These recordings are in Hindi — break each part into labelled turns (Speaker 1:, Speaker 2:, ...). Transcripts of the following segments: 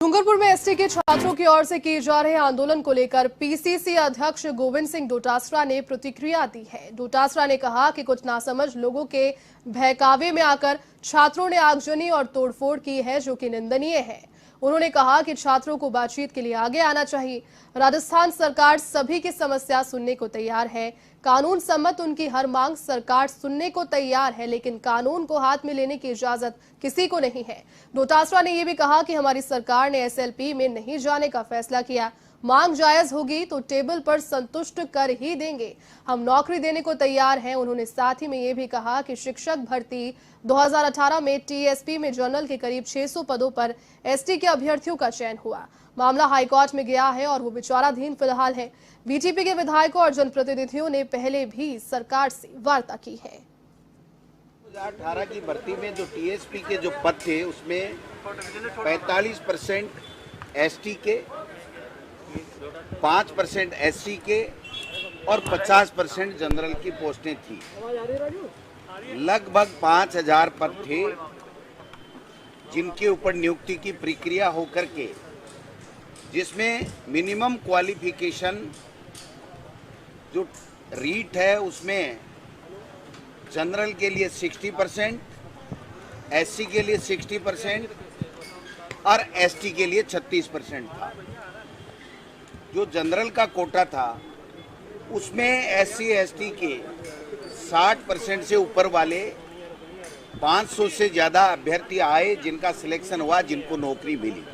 Speaker 1: डूंगरपुर में एसटी के छात्रों की ओर से किए जा रहे आंदोलन को लेकर पीसीसी अध्यक्ष गोविंद सिंह डोटासरा ने प्रतिक्रिया दी है। डोटासरा ने कहा कि कुछ नासमझ लोगों के बहकावे में आकर छात्रों ने आगजनी और तोड़फोड़ की है, जो कि निंदनीय है। उन्होंने कहा कि छात्रों को बातचीत के लिए आगे आना चाहिए। राजस्थान सरकार सभी की समस्या सुनने को तैयार है। कानून सम्मत उनकी हर मांग सरकार सुनने को तैयार है, लेकिन कानून को हाथ में लेने की इजाजत किसी को नहीं है। डोटासरा ने यह भी कहा कि हमारी सरकार ने एसएलपी में नहीं जाने का फैसला किया। मांग जायज होगी तो टेबल पर संतुष्ट कर ही देंगे। हम नौकरी देने को तैयार हैं। उन्होंने साथ ही में ये भी कहा कि शिक्षक भर्ती 2018 में टीएसपी में जनरल के करीब 600 पदों पर एसटी के अभ्यर्थियों का चयन हुआ। मामला हाईकोर्ट में गया है और वो विचाराधीन फिलहाल है। बीजेपी के विधायकों और जनप्रतिनिधियों ने पहले भी सरकार से वार्ता की है।
Speaker 2: 2018 की भर्ती में जो टीएसपी के जो पद थे उसमें 45% एसटी के, 5% एससी के और 50% जनरल की पोस्टें थी। लगभग 5000 पद थे जिनके ऊपर नियुक्ति की प्रक्रिया होकर के, जिसमें मिनिमम क्वालिफिकेशन जो रीट है उसमें जनरल के लिए 60%, एससी के लिए 60% और एसटी के लिए 36% था। जो जनरल का कोटा था उसमें एससी एसटी के 60% से ऊपर वाले 500 से ज़्यादा अभ्यर्थी आए, जिनका सिलेक्शन हुआ, जिनको नौकरी मिली।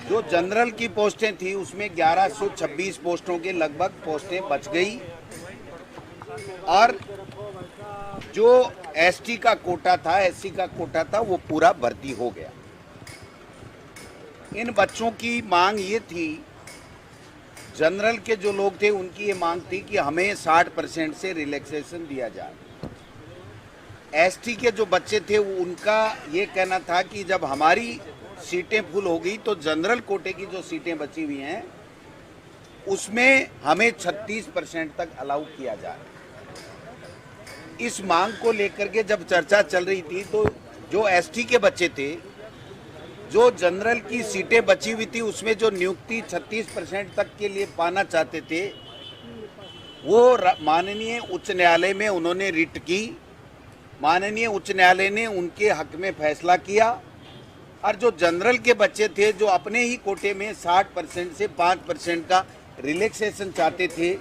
Speaker 2: जो जनरल की पोस्टें थी उसमें 1126 पोस्टों के लगभग पोस्टें बच गई और जो एसटी का कोटा था, एससी का कोटा था, वो पूरा भर्ती हो गया। इन बच्चों की मांग ये थी, जनरल के जो लोग थे उनकी ये मांग थी कि हमें 60% से रिलैक्सेशन दिया जाए। एसटी के जो बच्चे थे उनका ये कहना था कि जब हमारी सीटें फुल हो गई तो जनरल कोटे की जो सीटें बची हुई हैं उसमें हमें 36% तक अलाउ किया जाए। इस मांग को लेकर के जब चर्चा चल रही थी तो जो एसटी के बच्चे थे, जो जनरल की सीटें बची हुई थी उसमें जो नियुक्ति 36% तक के लिए पाना चाहते थे, वो माननीय उच्च न्यायालय में उन्होंने रिट की। माननीय उच्च न्यायालय ने उनके हक में फैसला किया और जो जनरल के बच्चे थे, जो अपने ही कोटे में 60% से 5% का रिलैक्सेशन चाहते थे,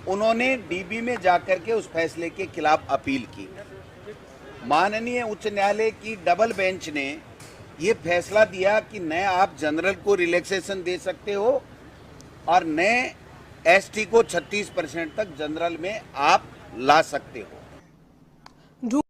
Speaker 2: उन्होंने डीबी में जाकर के उस फैसले के खिलाफ अपील की। माननीय उच्च न्यायालय की डबल बेंच ने ये फैसला दिया कि न आप जनरल को रिलैक्सेशन दे सकते हो और न एसटी को 36% तक जनरल में आप ला सकते हो।